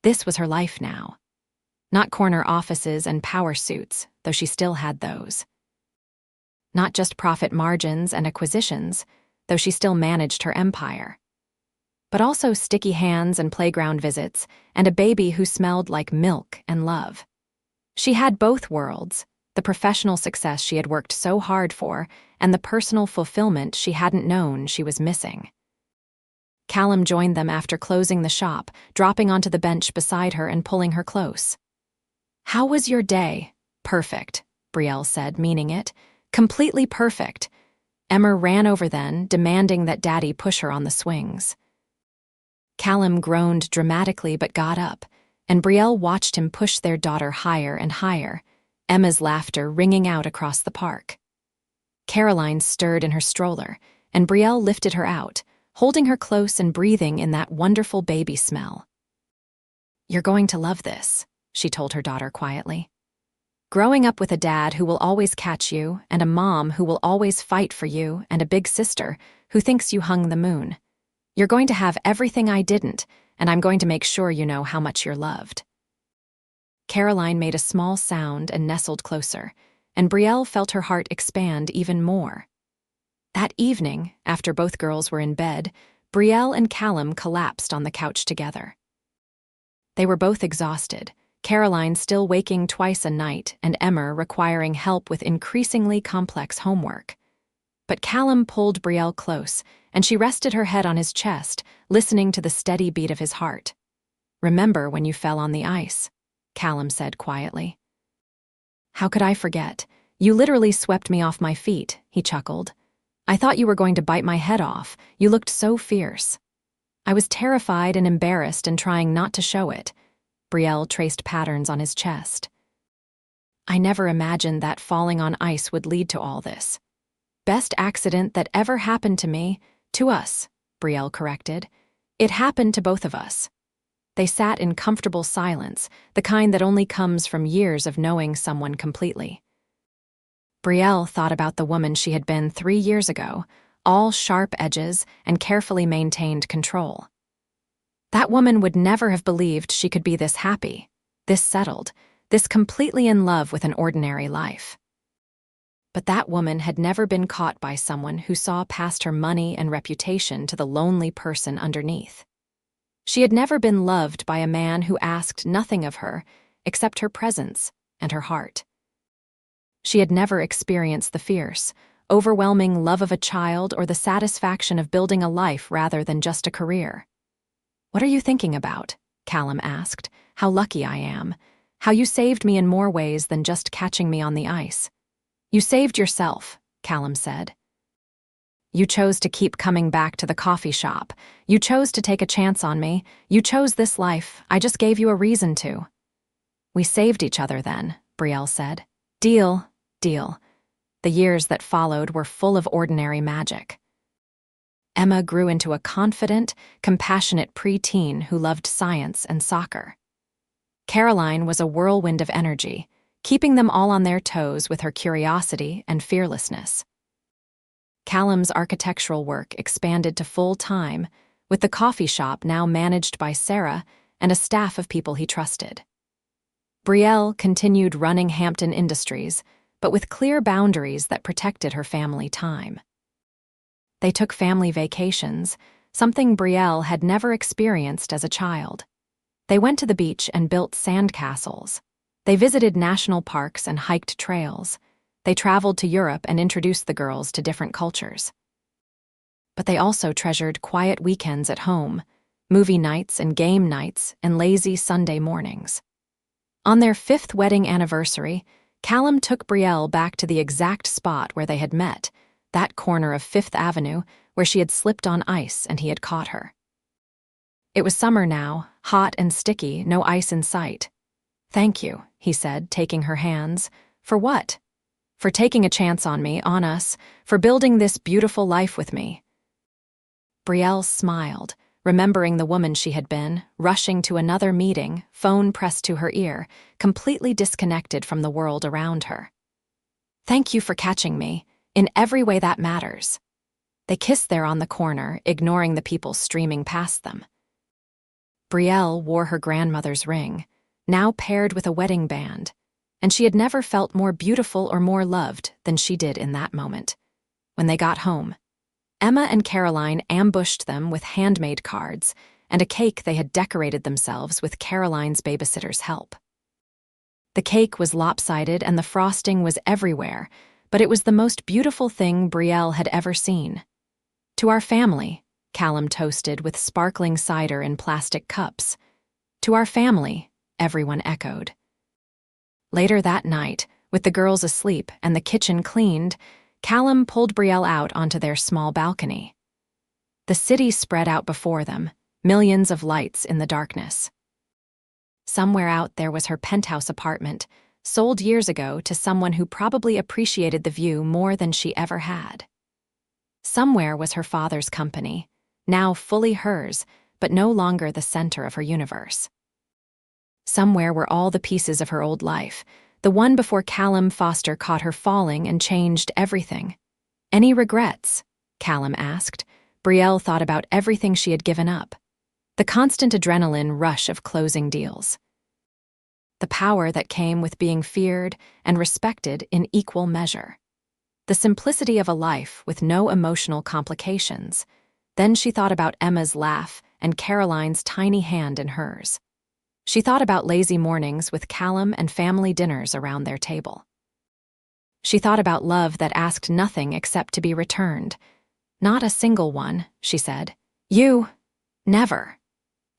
This was her life now. Not corner offices and power suits, though she still had those. Not just profit margins and acquisitions, though she still managed her empire. But also sticky hands and playground visits, and a baby who smelled like milk and love. She had both worlds, the professional success she had worked so hard for, and the personal fulfillment she hadn't known she was missing. Callum joined them after closing the shop, dropping onto the bench beside her and pulling her close. "How was your day?" "Perfect," Brielle said, meaning it. "Completely perfect." Emma ran over then, demanding that Daddy push her on the swings. Callum groaned dramatically but got up, and Brielle watched him push their daughter higher and higher, Emma's laughter ringing out across the park. Caroline stirred in her stroller, and Brielle lifted her out, holding her close and breathing in that wonderful baby smell. "You're going to love this," she told her daughter quietly. "Growing up with a dad who will always catch you, and a mom who will always fight for you, and a big sister who thinks you hung the moon. You're going to have everything I didn't, and I'm going to make sure you know how much you're loved." Caroline made a small sound and nestled closer, and Brielle felt her heart expand even more. That evening, after both girls were in bed, Brielle and Callum collapsed on the couch together. They were both exhausted, Caroline still waking twice a night and Emma requiring help with increasingly complex homework. But Callum pulled Brielle close, and she rested her head on his chest, listening to the steady beat of his heart. "Remember when you fell on the ice?" Callum said quietly. "How could I forget? You literally swept me off my feet," he chuckled. "I thought you were going to bite my head off. You looked so fierce." "I was terrified and embarrassed and trying not to show it." Brielle traced patterns on his chest. "I never imagined that falling on ice would lead to all this." "Best accident that ever happened to me, to us," Brielle corrected. "It happened to both of us." They sat in comfortable silence, the kind that only comes from years of knowing someone completely. Brielle thought about the woman she had been 3 years ago, all sharp edges and carefully maintained control. That woman would never have believed she could be this happy, this settled, this completely in love with an ordinary life. But that woman had never been caught by someone who saw past her money and reputation to the lonely person underneath. She had never been loved by a man who asked nothing of her except her presence and her heart. She had never experienced the fierce, overwhelming love of a child or the satisfaction of building a life rather than just a career. "What are you thinking about?" Callum asked. "How lucky I am. How you saved me in more ways than just catching me on the ice." "You saved yourself," Callum said. "You chose to keep coming back to the coffee shop. You chose to take a chance on me. You chose this life. I just gave you a reason to." "We saved each other then," Brielle said. "Deal, deal." The years that followed were full of ordinary magic. Emma grew into a confident, compassionate preteen who loved science and soccer. Caroline was a whirlwind of energy, keeping them all on their toes with her curiosity and fearlessness. Callum's architectural work expanded to full-time, with the coffee shop now managed by Sarah and a staff of people he trusted. Brielle continued running Hampton Industries, but with clear boundaries that protected her family time. They took family vacations, something Brielle had never experienced as a child. They went to the beach and built sandcastles. They visited national parks and hiked trails. They traveled to Europe and introduced the girls to different cultures. But they also treasured quiet weekends at home, movie nights and game nights, and lazy Sunday mornings. On their 5th wedding anniversary, Callum took Brielle back to the exact spot where they had met, that corner of 5th Avenue where she had slipped on ice and he had caught her. It was summer now, hot and sticky, no ice in sight. "Thank you," he said, taking her hands. "For what?" "For taking a chance on me, on us, for building this beautiful life with me." Brielle smiled, remembering the woman she had been, rushing to another meeting, phone pressed to her ear, completely disconnected from the world around her. "Thank you for catching me, in every way that matters." They kissed there on the corner, ignoring the people streaming past them. Brielle wore her grandmother's ring, now paired with a wedding band, and she had never felt more beautiful or more loved than she did in that moment. When they got home, Emma and Caroline ambushed them with handmade cards and a cake they had decorated themselves with Caroline's babysitter's help. The cake was lopsided and the frosting was everywhere, but it was the most beautiful thing Brielle had ever seen. "To our family," Callum toasted with sparkling cider in plastic cups. "To our family," everyone echoed. Later that night, with the girls asleep and the kitchen cleaned, Callum pulled Brielle out onto their small balcony. The city spread out before them, millions of lights in the darkness. Somewhere out there was her penthouse apartment, sold years ago to someone who probably appreciated the view more than she ever had. Somewhere was her father's company, now fully hers, but no longer the center of her universe. Somewhere were all the pieces of her old life, the one before Callum Foster caught her falling and changed everything. "Any regrets?" Callum asked. Brielle thought about everything she had given up. The constant adrenaline rush of closing deals. The power that came with being feared and respected in equal measure. the simplicity of a life with no emotional complications. Then she thought about Emma's laugh and Caroline's tiny hand in hers. She thought about lazy mornings with Callum and family dinners around their table. She thought about love that asked nothing except to be returned. "Not a single one," she said. "You, never."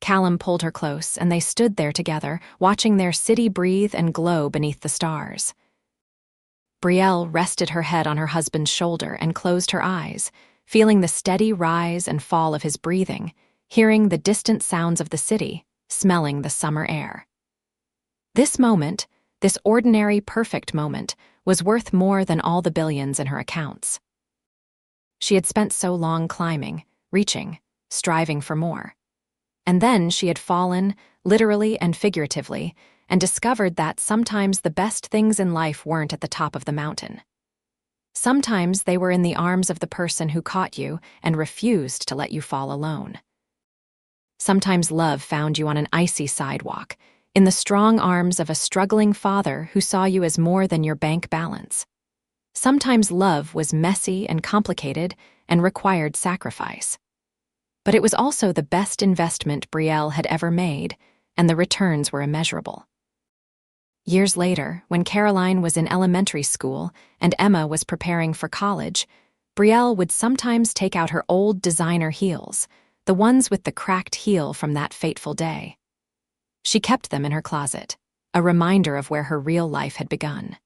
Callum pulled her close, and they stood there together, watching their city breathe and glow beneath the stars. Brielle rested her head on her husband's shoulder and closed her eyes, feeling the steady rise and fall of his breathing, hearing the distant sounds of the city, smelling the summer air. This moment, this ordinary, perfect moment, was worth more than all the billions in her accounts. She had spent so long climbing, reaching, striving for more. And then she had fallen, literally and figuratively, and discovered that sometimes the best things in life weren't at the top of the mountain. Sometimes they were in the arms of the person who caught you and refused to let you fall alone. Sometimes love found you on an icy sidewalk, in the strong arms of a struggling father who saw you as more than your bank balance. Sometimes love was messy and complicated and required sacrifice. But it was also the best investment Brielle had ever made, and the returns were immeasurable. Years later, when Caroline was in elementary school and Emma was preparing for college, Brielle would sometimes take out her old designer heels, the ones with the cracked heel from that fateful day. She kept them in her closet, a reminder of where her real life had begun.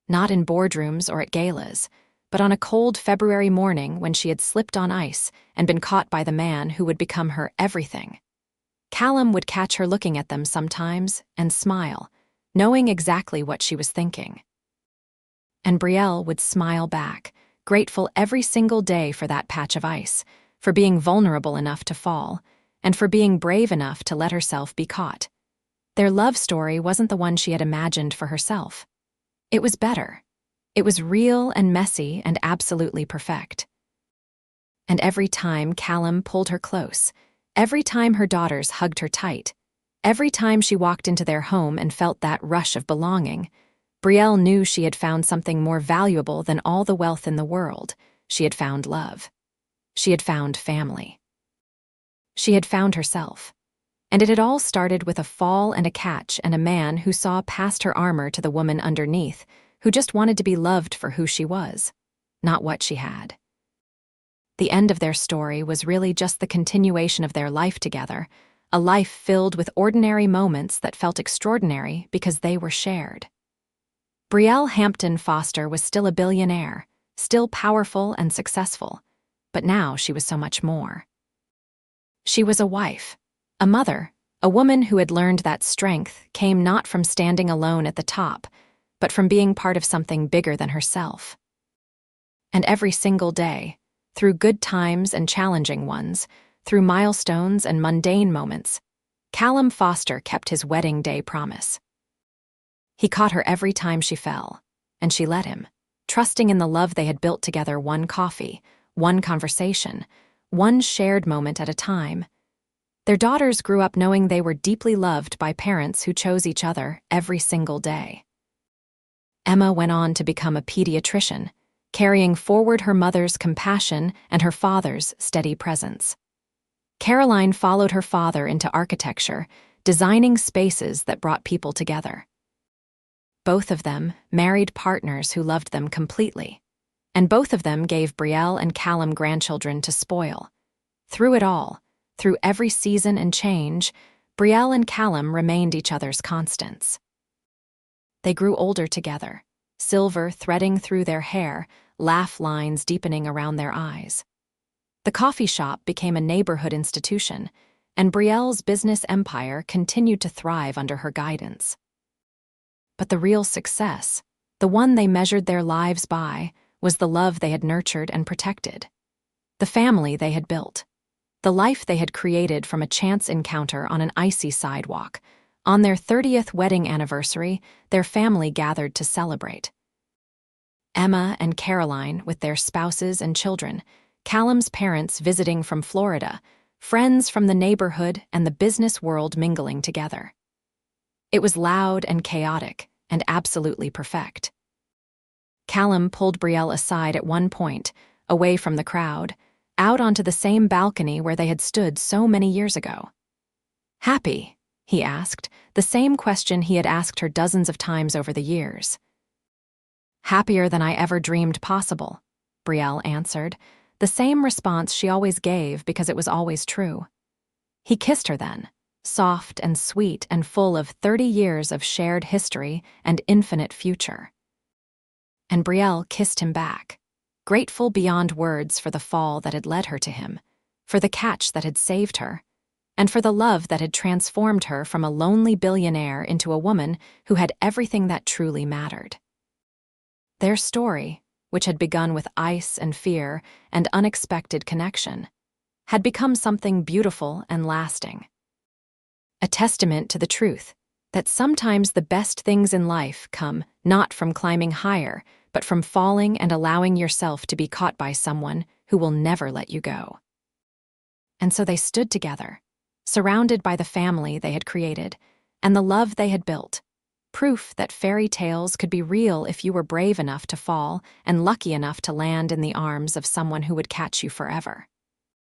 Not in boardrooms or at galas, but on a cold February morning when she had slipped on ice and been caught by the man who would become her everything. Callum would catch her looking at them sometimes and smile, knowing exactly what she was thinking. And Brielle would smile back, grateful every single day for that patch of ice, for being vulnerable enough to fall, and for being brave enough to let herself be caught. Their love story wasn't the one she had imagined for herself. It was better. It was real and messy and absolutely perfect. And every time Callum pulled her close, every time her daughters hugged her tight, every time she walked into their home and felt that rush of belonging, Brielle knew she had found something more valuable than all the wealth in the world. She had found love. She had found family. She had found herself. And it had all started with a fall and a catch and a man who saw past her armor to the woman underneath, who just wanted to be loved for who she was, not what she had. The end of their story was really just the continuation of their life together, a life filled with ordinary moments that felt extraordinary because they were shared. Brielle Hampton Foster was still a billionaire, still powerful and successful, but now she was so much more. She was a wife, a mother, a woman who had learned that strength came not from standing alone at the top, but from being part of something bigger than herself. And every single day, through good times and challenging ones, through milestones and mundane moments, Callum Foster kept his wedding day promise. He caught her every time she fell, and she let him, trusting in the love they had built together, one coffee, one conversation, one shared moment at a time. Their daughters grew up knowing they were deeply loved by parents who chose each other every single day. Emma went on to become a pediatrician, carrying forward her mother's compassion and her father's steady presence. Caroline followed her father into architecture, designing spaces that brought people together. Both of them married partners who loved them completely, and both of them gave Brielle and Callum grandchildren to spoil. Through it all, through every season and change, Brielle and Callum remained each other's constants. They grew older together, silver threading through their hair, laugh lines deepening around their eyes. The coffee shop became a neighborhood institution, and Brielle's business empire continued to thrive under her guidance. But the real success, the one they measured their lives by, was the love they had nurtured and protected. The family they had built. The life they had created from a chance encounter on an icy sidewalk. On their 30th wedding anniversary, their family gathered to celebrate. Emma and Caroline with their spouses and children, Callum's parents visiting from Florida, friends from the neighborhood and the business world mingling together. It was loud and chaotic and absolutely perfect. Callum pulled Brielle aside at one point, away from the crowd, out onto the same balcony where they had stood so many years ago. "Happy?" he asked, the same question he had asked her dozens of times over the years. "Happier than I ever dreamed possible," Brielle answered, the same response she always gave because it was always true. He kissed her then, soft and sweet and full of 30 years of shared history and infinite future. And Brielle kissed him back, grateful beyond words for the fall that had led her to him, for the catch that had saved her, and for the love that had transformed her from a lonely billionaire into a woman who had everything that truly mattered. Their story, which had begun with ice and fear and unexpected connection, had become something beautiful and lasting. A testament to the truth that sometimes the best things in life come not from climbing higher, but from falling and allowing yourself to be caught by someone who will never let you go. And so they stood together, surrounded by the family they had created and the love they had built, proof that fairy tales could be real if you were brave enough to fall and lucky enough to land in the arms of someone who would catch you forever.